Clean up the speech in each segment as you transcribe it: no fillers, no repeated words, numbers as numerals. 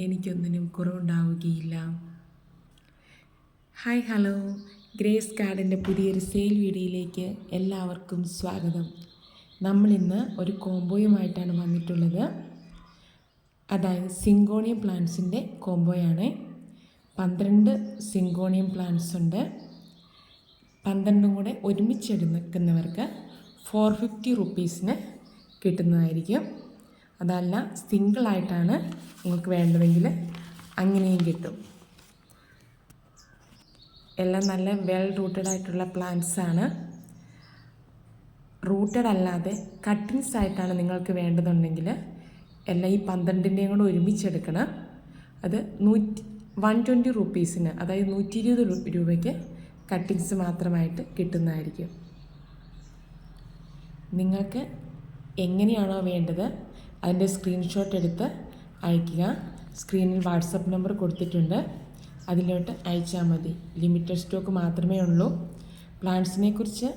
എനിക്കൊന്നിനും കുറവുണ്ടാവുകയില്ല. Hi hello, grace ഗാർഡൻ്റെ പുതിയൊരു sale വീഡിയോയിലേക്ക് എല്ലാവർക്കും സ്വാഗതം. നമ്മളിന്ന് ഒരു കോംബോയുമായിട്ടാണ് വന്നിട്ടുള്ളത്. അതായത് സിങ്കോണിയം പ്ലാന്റ്സിൻ്റെ കോംബോയാണ്. 12 സിങ്കോണിയം പ്ലാന്റ്സ് ഉണ്ട്. 12 കൂടെ ഒരുമിച്ചെടുക്കുന്നവർക്ക് 450 റുപ്പീസിന് കിട്ടുന്നതായിരിക്കും. അതല്ല സിംഗിളായിട്ടാണ് നിങ്ങൾക്ക് വേണ്ടതെങ്കിൽ അങ്ങനെയും കിട്ടും. എല്ലാം നല്ല വെൽ റൂട്ടഡ് ആയിട്ടുള്ള പ്ലാന്റ്സ് ആണ്. റൂട്ടഡ് അല്ലാതെ കട്ടിങ്സ് ആയിട്ടാണ് നിങ്ങൾക്ക് വേണ്ടതുണ്ടെങ്കിൽ എല്ലാം ഈ 12ൻ്റെയും കൂടെ ഒരുമിച്ചെടുക്കണം. അത് 120 റുപ്പീസിന്, അതായത് 120 രൂപയ്ക്ക് കട്ടിങ്സ് മാത്രമായിട്ട് കിട്ടുന്നതായിരിക്കും. നിങ്ങൾക്ക് എങ്ങനെയാണോ വേണ്ടത് അതിൻ്റെ സ്ക്രീൻഷോട്ട് എടുത്ത് അയയ്ക്കുക. സ്ക്രീനിൽ വാട്സപ്പ് നമ്പർ കൊടുത്തിട്ടുണ്ട്, അതിലോട്ട് അയച്ചാൽ മതി. ലിമിറ്റഡ് സ്റ്റോക്ക് മാത്രമേ ഉള്ളൂ. പ്ലാന്റ്സിനെ കുറിച്ച്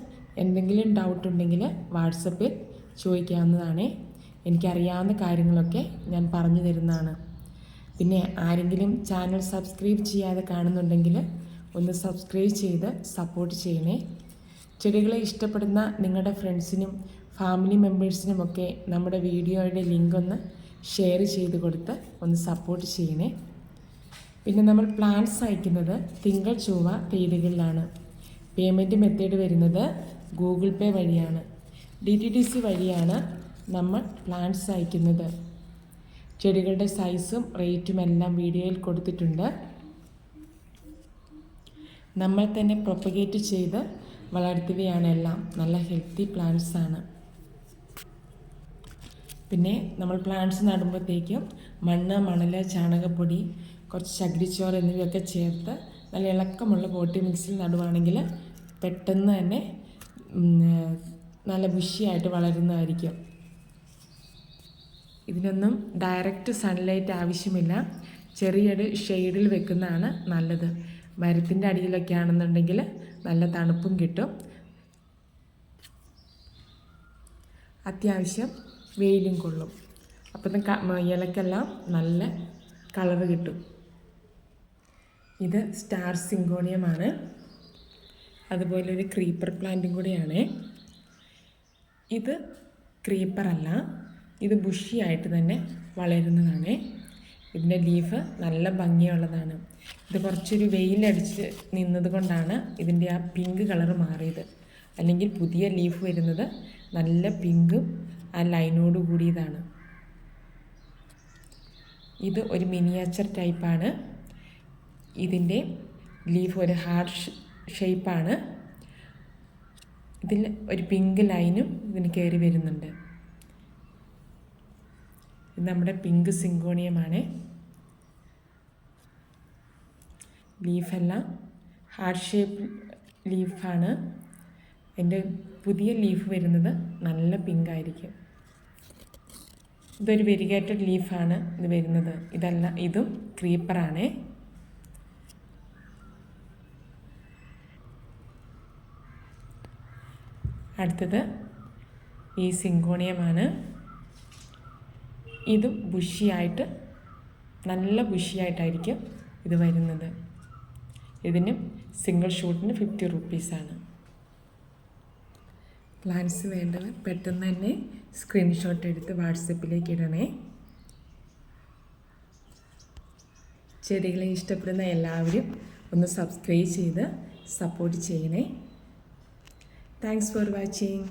എന്തെങ്കിലും ഡൗട്ട് ഉണ്ടെങ്കിൽ വാട്സപ്പിൽ ചോദിക്കാവുന്നതാണ്. എനിക്കറിയാവുന്ന കാര്യങ്ങളൊക്കെ ഞാൻ പറഞ്ഞു തരുന്നതാണ്. പിന്നെ ആരെങ്കിലും ചാനൽ സബ്സ്ക്രൈബ് ചെയ്യാതെ കാണുന്നുണ്ടെങ്കിൽ ഒന്ന് സബ്സ്ക്രൈബ് ചെയ്ത് സപ്പോർട്ട് ചെയ്യണേ. ചെടികളെ ഇഷ്ടപ്പെടുന്ന നിങ്ങളുടെ ഫ്രണ്ട്സിനും ഫാമിലി മെമ്പേഴ്സിനുമൊക്കെ നമ്മുടെ വീഡിയോയുടെ ലിങ്ക് ഒന്ന് ഷെയർ ചെയ്ത് കൊടുത്ത് ഒന്ന് സപ്പോർട്ട് ചെയ്യണേ. പിന്നെ നമ്മൾ പ്ലാന്റ്സ് അയക്കുന്നത് തിങ്കൾ ചൊവ്വ തീയതികളിലാണ്. പേയ്മെൻറ്റ് മെത്തേഡ് വരുന്നത് ഗൂഗിൾ പേ വഴിയാണ്. DTDC വഴിയാണ് നമ്മൾ പ്ലാന്റ്സ് അയക്കുന്നത്. ചെടികളുടെ സൈസും റേറ്റും എല്ലാം വീഡിയോയിൽ കൊടുത്തിട്ടുണ്ട്. നമ്മൾ തന്നെ പ്രൊപ്പഗേറ്റ് ചെയ്ത് വളർത്തുകയാണ്. എല്ലാം നല്ല ഹെൽത്തി പ്ലാന്റ്സ് ആണ്. പിന്നെ നമ്മൾ പ്ലാന്റ്സ് നടുമ്പോഴത്തേക്കും മണ്ണ്, മണൽ, ചാണകപ്പൊടി, കുറച്ച് ചകിരിച്ചോറ് എന്നിവയൊക്കെ ചേർത്ത് നല്ല ഇളക്കമുള്ള പോട്ടി മിക്സിൽ നടുവാണെങ്കിൽ പെട്ടെന്ന് തന്നെ നല്ല ബുഷിയായിട്ട് വളരുന്നതായിരിക്കും. ഇതിനൊന്നും ഡയറക്റ്റ് സൺലൈറ്റ് ആവശ്യമില്ല. ചെറിയൊരു ഷെയ്ഡിൽ വെക്കുന്നതാണ് നല്ലത്. മരത്തിൻ്റെ അടിയിലൊക്കെ ആണെന്നുണ്ടെങ്കിൽ നല്ല തണുപ്പും കിട്ടും, അത്യാവശ്യം വെയിലും കൊള്ളും. അപ്പം ഇലക്കെല്ലാം നല്ല കളറ് കിട്ടും. ഇത് സ്റ്റാർ സിങ്കോണിയമാണ്. അതുപോലെ ഒരു ക്രീപ്പർ പ്ലാന്റും കൂടിയാണ്. ഇത് ക്രീപ്പറല്ല, ഇത് ബുഷിയായിട്ട് തന്നെ വളരുന്നതാണ്. ഇതിൻ്റെ ലീഫ് നല്ല ഭംഗിയുള്ളതാണ്. ഇത് കുറച്ചൊരു വെയിലടിച്ച് നിന്നത് കൊണ്ടാണ് ഇതിൻ്റെ ആ പിങ്ക് കളറ് മാറിയത്. അല്ലെങ്കിൽ പുതിയ ലീഫ് വരുന്നത് നല്ല പിങ്കും ആ ലൈനോട് കൂടിയതാണ്. ഇത് ഒരു മിനിയേച്ചർ ടൈപ്പാണ്. ഇതിൻ്റെ ലീഫ് ഒരു ഹാർട്ട് ഷേപ്പാണ്. ഇതിൽ ഒരു പിങ്ക് ലൈനും ഇതിന് കയറി വരുന്നുണ്ട്. ഇത് നമ്മുടെ പിങ്ക് സിങ്കോണിയമാണ്. ലീഫെല്ലാം ഹാർട്ട് ഷേപ്പ് ലീഫാണ്. എൻ്റെ പുതിയ ലീഫ് വരുന്നത് നല്ല പിങ്ക് ആയിരിക്കും. ഇതൊരു വെരിഗേറ്റഡ് ലീഫാണ് ഇത് വരുന്നത്. ഇതും ക്രീപ്പറാണ്. അടുത്തത് ഈ സിങ്കോണിയമാണ്. ഇതും ബുഷിയായിട്ട് നല്ല ബുഷിയായിട്ടായിരിക്കും ഇത് വരുന്നത്. ഇതിന് സിംഗിൾ ഷൂട്ടിന് 50 റുപ്പീസാണ്. പ്ലാന്റ്സ് വേണ്ടവർ പെട്ടെന്ന് തന്നെ സ്ക്രീൻഷോട്ട് എടുത്ത് വാട്സപ്പിലേക്ക് ഇടണേ. ചെടികളെ ഇഷ്ടപ്പെടുന്ന എല്ലാവരും ഒന്ന് സബ്സ്ക്രൈബ് ചെയ്ത് സപ്പോർട്ട് ചെയ്യണേ. Thanks for watching.